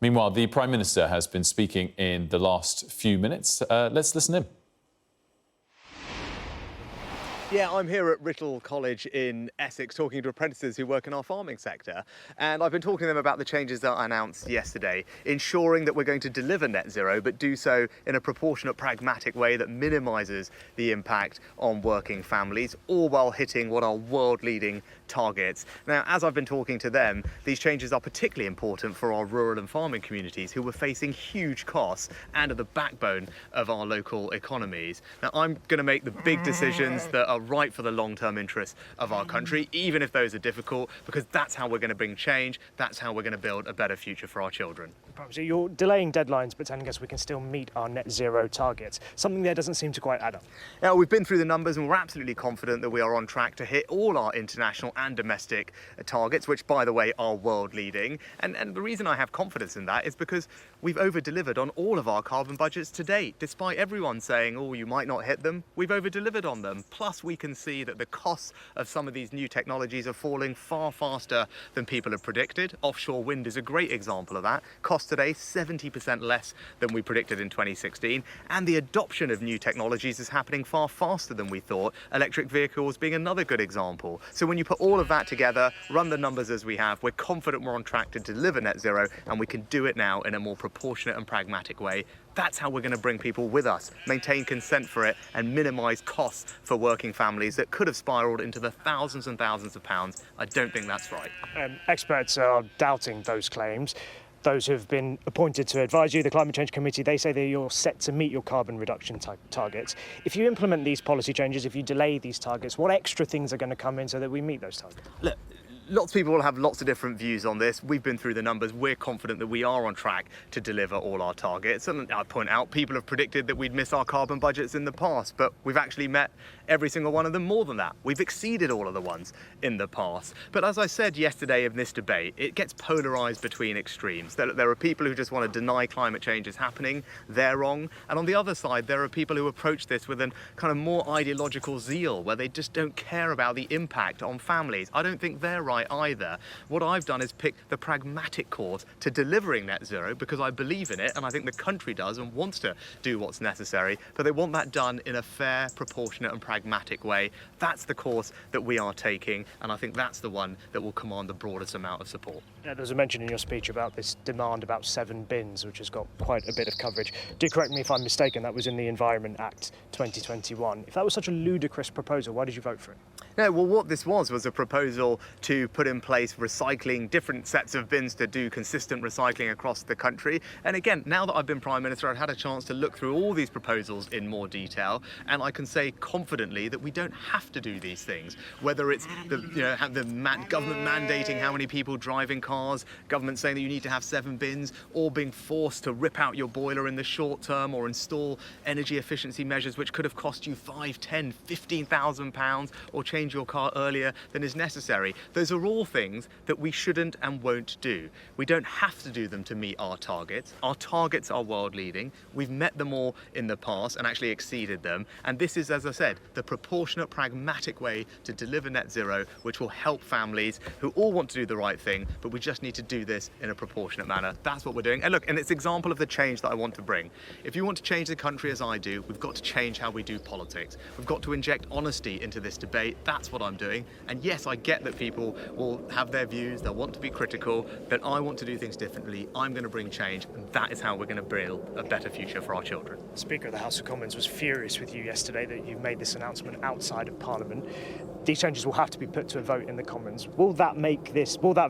Meanwhile, the Prime Minister has been speaking in the last few minutes. Let's listen in. Yeah, I'm here at Writtle College in Essex talking to apprentices who work in our farming sector, and I've been talking to them about the changes that I announced yesterday, ensuring that we're going to deliver net zero but do so in a proportionate, pragmatic way that minimises the impact on working families, all while hitting what are world-leading targets. Now, as I've been talking to them, these changes are particularly important for our rural and farming communities who were facing huge costs and are the backbone of our local economies. Now, I'm going to make the big decisions that are right for the long-term interests of our country, even if those are difficult, because that's how we're going to bring change, that's how we're going to build a better future for our children. So you're delaying deadlines but telling us we can still meet our net zero targets. Something there doesn't seem to quite add up. Now, we've been through the numbers and we're absolutely confident that we are on track to hit all our international and domestic targets, which, by the way, are world-leading. And the reason I have confidence in that is because we've over-delivered on all of our carbon budgets to date. Despite everyone saying, oh, you might not hit them, we've over-delivered on them. Plus, we can see that the costs of some of these new technologies are falling far faster than people have predicted. Offshore wind is a great example of that. Costs today 70% less than we predicted in 2016. And the adoption of new technologies is happening far faster than we thought. Electric vehicles being another good example. So when you put all of that together, run the numbers as we have, we're confident we're on track to deliver net zero, and we can do it now in a more proportionate and pragmatic way. That's how we're going to bring people with us, maintain consent for it, and minimise costs for working families that could have spiralled into the thousands and thousands of pounds. I don't think that's right. Experts are doubting those claims. Those who have been appointed to advise you, the Climate Change Committee, they say that you're set to meet your carbon reduction targets. If you implement these policy changes, if you delay these targets, what extra things are going to come in so that we meet those targets? Look, lots of people will have lots of different views on this. We've been through the numbers. We're confident that we are on track to deliver all our targets. And I point out, people have predicted that we'd miss our carbon budgets in the past, but we've actually met every single one of them more than that. We've exceeded all of the ones in the past. But as I said yesterday in this debate, it gets polarised between extremes. There are people who just want to deny climate change is happening. They're wrong. And on the other side, there are people who approach this with a kind of more ideological zeal, where they just don't care about the impact on families. I don't think they're right either. What I've done is pick the pragmatic course to delivering net zero, because I believe in it, and I think the country does and wants to do what's necessary, but they want that done in a fair, proportionate and pragmatic way. That's the course that we are taking, and I think that's the one that will command the broadest amount of support. There was a mention in your speech about this demand about 7 bins, which has got quite a bit of coverage. Do correct me if I'm mistaken, that was in the Environment Act 2021. If that was such a ludicrous proposal, why did you vote for it? No, well, what this was a proposal to put in place recycling, different sets of bins to do consistent recycling across the country. And again, now that I've been Prime Minister, I've had a chance to look through all these proposals in more detail, and I can say confidently that we don't have to do these things. Whether it's the government mandating how many people drive in cars, government saying that you need to have 7 bins, or being forced to rip out your boiler in the short term or install energy efficiency measures which could have cost you £5,000, £10,000, £15,000, or change your car earlier than is necessary. Those are all things that we shouldn't and won't do. We don't have to do them to meet our targets. Our targets are world leading. We've met them all in the past and actually exceeded them. And this is, as I said, the proportionate, pragmatic way to deliver net zero, which will help families who all want to do the right thing, but we just need to do this in a proportionate manner. That's what we're doing. And look, and it's an example of the change that I want to bring. If you want to change the country as I do, we've got to change how we do politics. We've got to inject honesty into this debate. That's what I'm doing. And yes, I get that people will have their views, they'll want to be critical, but I want to do things differently. I'm going to bring change, and that is how we're going to build a better future for our children. Speaker of the House of Commons was furious with you yesterday that you made this announcement outside of Parliament. These changes will have to be put to a vote in the Commons. Will that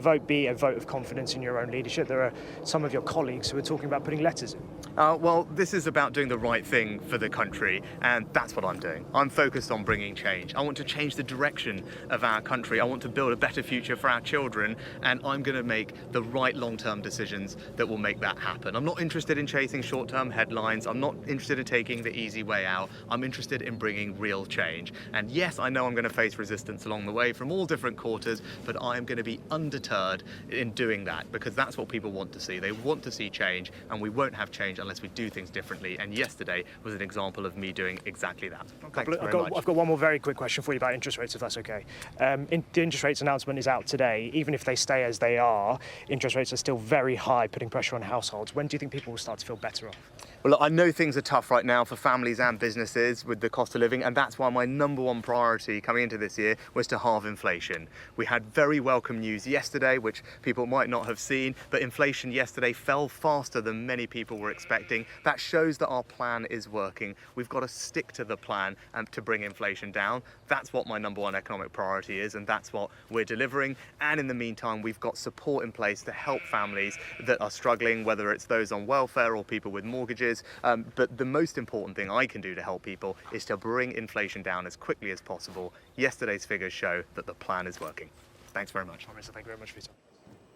vote be a vote of confidence in your own leadership? There are some of your colleagues who are talking about putting letters in. Well, this is about doing the right thing for the country, and that's what I'm doing. I'm focused on bringing change. I want to change the direction of our country. I want to build a better future for our children, and I'm going to make the right long-term decisions that will make that happen. I'm not interested in chasing short-term headlines. I'm not interested in taking the easy way out. I'm interested in bringing real change. And yes, I know I'm going to face resistance along the way from all different quarters, but I am going to be undeterred in doing that, because that's what people want to see. They want to see change, and we won't have change unless we do things differently. And yesterday was an example of me doing exactly that. Thanks very much. I've got one more very quick question for you about interest rates. rates, if that's okay. The interest rates announcement is out today. Even if they stay as they are, interest rates are still very high, putting pressure on households. When do you think people will start to feel better off? Well, look, I know things are tough right now for families and businesses with the cost of living, and that's why my number one priority coming into this year was to halve inflation. We had very welcome news yesterday, which people might not have seen, but inflation yesterday fell faster than many people were expecting. That shows that our plan is working. We've got to stick to the plan to bring inflation down. That's what my number one economic priority is, and that's what we're delivering. And in the meantime, we've got support in place to help families that are struggling, whether it's those on welfare or people with mortgages. But the most important thing I can do to help people is to bring inflation down as quickly as possible. Yesterday's figures show that the plan is working. Thanks very much. Thank you very much for your time.